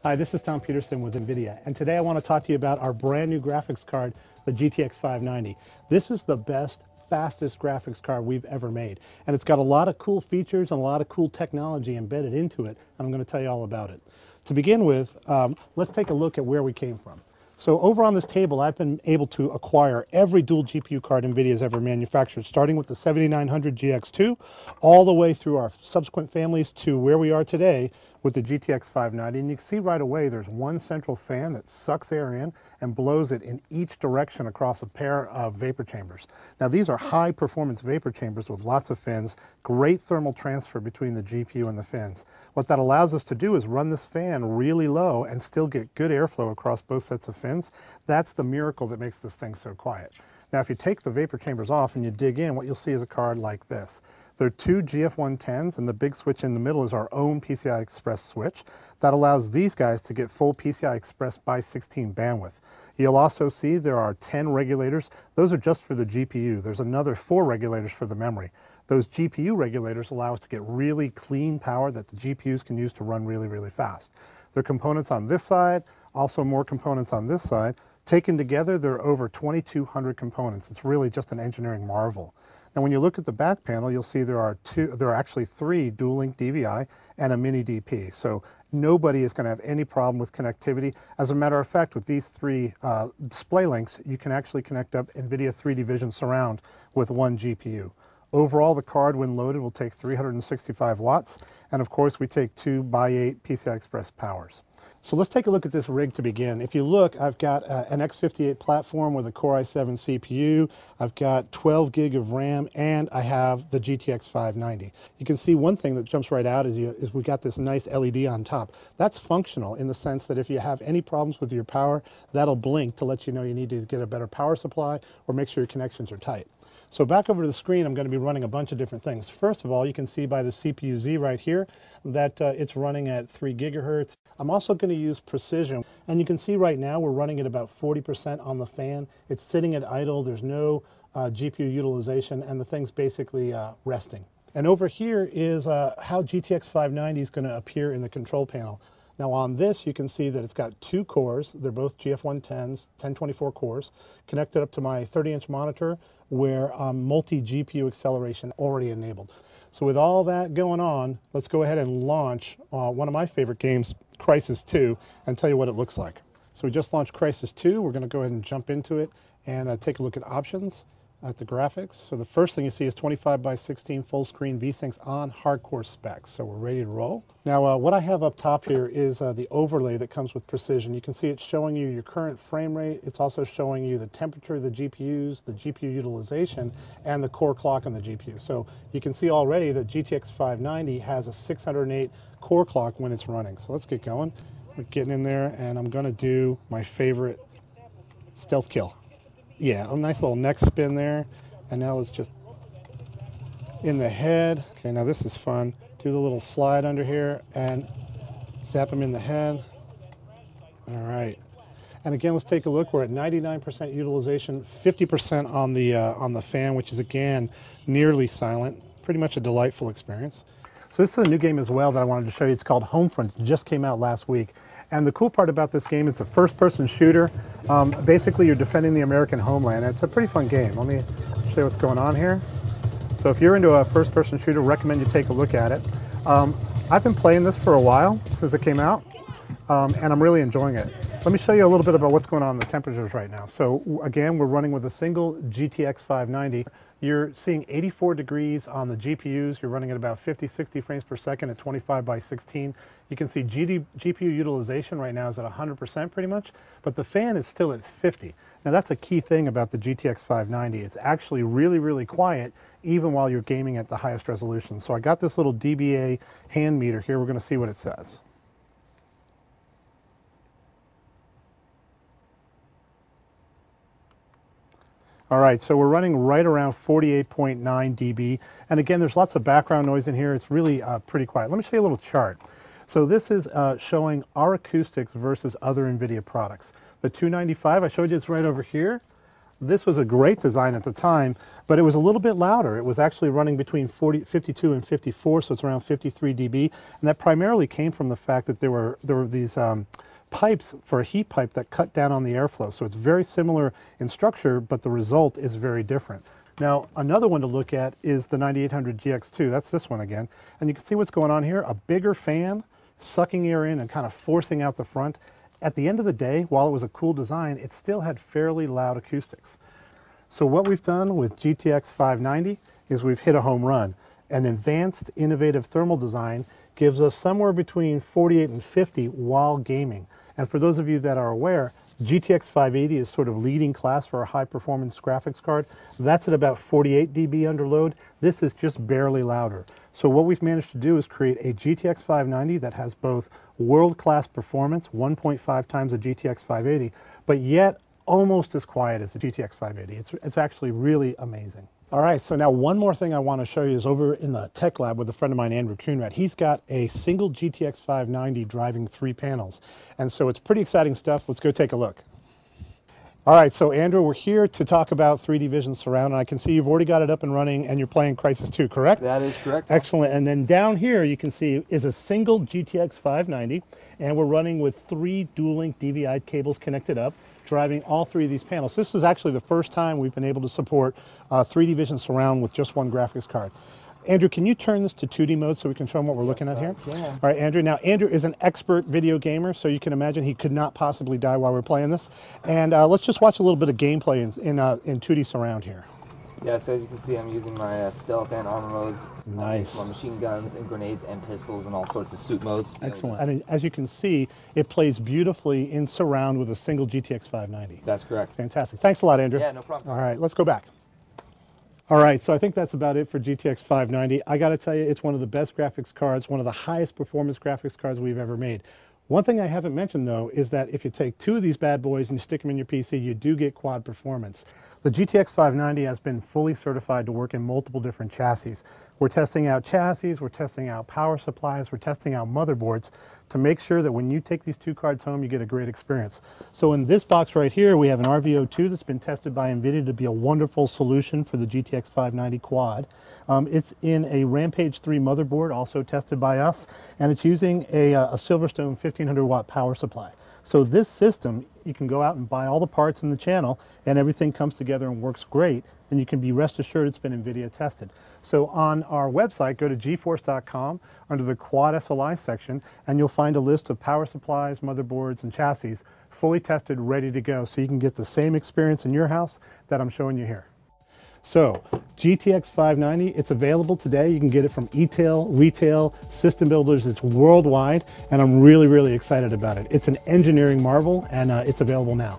Hi, this is Tom Peterson with NVIDIA, and today I want to talk to you about our brand new graphics card, the GTX 590. This is the best, fastest graphics card we've ever made, and it's got a lot of cool features and a lot of cool technology embedded into it, and I'm going to tell you all about it. To begin with, let's take a look at where we came from. So over on this table, I've been able to acquire every dual GPU card NVIDIA has ever manufactured, starting with the 7900 GX2, all the way through our subsequent families to where we are today with the GTX 590. And you can see right away there's one central fan that sucks air in and blows it in each direction across a pair of vapor chambers. Now these are high performance vapor chambers with lots of fins, great thermal transfer between the GPU and the fins. What that allows us to do is run this fan really low and still get good airflow across both sets of fins. That's the miracle that makes this thing so quiet. Now if you take the vapor chambers off and you dig in, what you'll see is a card like this. There are two GF110s, and the big switch in the middle is our own PCI Express switch. That allows these guys to get full PCI Express by 16 bandwidth. You'll also see there are 10 regulators. Those are just for the GPU. There's another 4 regulators for the memory. Those GPU regulators allow us to get really clean power that the GPUs can use to run really, really fast. There are components on this side, also more components on this side. Taken together, there are over 2,200 components. It's really just an engineering marvel. Now when you look at the back panel, you'll see there are actually 3 dual link DVI and a mini DP. So nobody is going to have any problem with connectivity. As a matter of fact, with these 3 display links, you can actually connect up NVIDIA 3D Vision Surround with one GPU. Overall, the card, when loaded, will take 365 watts. And of course, we take 2x8 PCI Express powers. So let's take a look at this rig to begin. If you look, I've got an X58 platform with a Core i7 CPU. I've got 12 gig of RAM, and I have the GTX 590. You can see one thing that jumps right out is we got this nice LED on top. That's functional in the sense that if you have any problems with your power, that'll blink to let you know you need to get a better power supply or make sure your connections are tight. So back over to the screen, I'm going to be running a bunch of different things. First of all, you can see by the CPU-Z right here that it's running at 3 gigahertz. I'm also going to use precision, and you can see right now we're running at about 40% on the fan. It's sitting at idle, there's no GPU utilization, and the thing's basically resting. And over here is how GTX 590 is going to appear in the control panel. Now on this, you can see that it's got 2 cores. They're both GF110s, 1024 cores, connected up to my 30-inch monitor where multi-GPU acceleration already enabled. So with all that going on, let's go ahead and launch one of my favorite games, Crysis 2, and tell you what it looks like. So we just launched Crysis 2. We're going to go ahead and jump into it and take a look at options. At the graphics. So the first thing you see is 25x16 full screen VSyncs on hardcore specs. So we're ready to roll. Now what I have up top here is the overlay that comes with precision. You can see it's showing you your current frame rate. It's also showing you the temperature of the GPUs, the GPU utilization, and the core clock on the GPU. So you can see already that GTX 590 has a 608 core clock when it's running. So let's get going. We're getting in there, and I'm going to do my favorite stealth kill. Yeah, a nice little neck spin there. And now let's just in the head. Okay, now this is fun. Do the little slide under here and zap him in the head. All right. And again, let's take a look. We're at 99% utilization, 50% on the fan, which is again nearly silent. Pretty much a delightful experience. So this is a new game as well that I wanted to show you. It's called Homefront. It just came out last week. And the cool part about this game, it's a first-person shooter. Basically, you're defending the American homeland. It's a pretty fun game. Let me show you what's going on here. So if you're into a first-person shooter, recommend you take a look at it. I've been playing this for a while, since it came out, and I'm really enjoying it. Let me show you a little bit about what's going on in the temperatures right now. So again, we're running with a single GTX 590. You're seeing 84 degrees on the GPUs. You're running at about 50, 60 frames per second at 25x16. You can see GPU utilization right now is at 100% pretty much, but the fan is still at 50. Now that's a key thing about the GTX 590. It's actually really, really quiet even while you're gaming at the highest resolution. So I got this little dBA hand meter here. We're going to see what it says. All right, so we're running right around 48.9 dB. And again, there's lots of background noise in here. It's really pretty quiet. Let me show you a little chart. So this is showing our acoustics versus other NVIDIA products. The 295, I showed you it's right over here. This was a great design at the time, but it was a little bit louder. It was actually running between 52 and 54, so it's around 53 dB, and that primarily came from the fact that there were these pipes for a heat pipe that cut down on the airflow. So it's very similar in structure, but the result is very different. Now, another one to look at is the 9800 GX2. That's this one again. And you can see what's going on here. A bigger fan sucking air in and kind of forcing out the front. At the end of the day, while it was a cool design, it still had fairly loud acoustics. So what we've done with GTX 590 is we've hit a home run. An advanced, innovative thermal design gives us somewhere between 48 and 50 while gaming. And for those of you that are aware, GTX 580 is sort of leading class for a high-performance graphics card. That's at about 48 dB under load. This is just barely louder. So what we've managed to do is create a GTX 590 that has both world-class performance, 1.5 times the GTX 580, but yet almost as quiet as the GTX 580. It's actually really amazing. All right, so now one more thing I want to show you is over in the tech lab with a friend of mine, Andrew Kuhnrad. He's got a single GTX 590 driving 3 panels. And so it's pretty exciting stuff. Let's go take a look. All right, so Andrew, we're here to talk about 3D Vision Surround, and I can see you've already got it up and running and you're playing Crysis 2, correct? That is correct. Excellent, and then down here you can see is a single GTX 590, and we're running with 3 dual link DVI cables connected up, driving all 3 of these panels. This is actually the first time we've been able to support 3D Vision Surround with just one graphics card. Andrew, can you turn this to 2D mode so we can show them what we're looking at here? Yeah. All right, Andrew. Now, Andrew is an expert video gamer, so you can imagine he could not possibly die while we're playing this. And let's just watch a little bit of gameplay in 2D surround here. Yeah, so as you can see, I'm using my stealth and armor modes. Nice. My machine guns and grenades and pistols and all sorts of suit modes. Excellent. And as you can see, it plays beautifully in surround with a single GTX 590. That's correct. Fantastic. Thanks a lot, Andrew. Yeah, no problem. All right, let's go back. All right, so I think that's about it for GTX 590. I got to tell you, it's one of the best graphics cards, one of the highest performance graphics cards we've ever made. One thing I haven't mentioned, though, is that if you take 2 of these bad boys and you stick them in your PC, you do get quad performance. The GTX 590 has been fully certified to work in multiple different chassis. We're testing out chassis, we're testing out power supplies, we're testing out motherboards to make sure that when you take these 2 cards home, you get a great experience. So in this box right here, we have an RVO2 that's been tested by NVIDIA to be a wonderful solution for the GTX 590 quad. It's in a Rampage 3 motherboard, also tested by us, and it's using a Silverstone 1500 watt power supply. So this system, you can go out and buy all the parts in the channel and everything comes together and works great, and you can be rest assured it's been NVIDIA tested. So on our website, go to geforce.com under the Quad SLI section and you'll find a list of power supplies, motherboards, and chassis fully tested, ready to go, so you can get the same experience in your house that I'm showing you here. So, GTX 590, it's available today. You can get it from e-tail, retail, system builders. It's worldwide, and I'm really, really excited about it. It's an engineering marvel, and it's available now.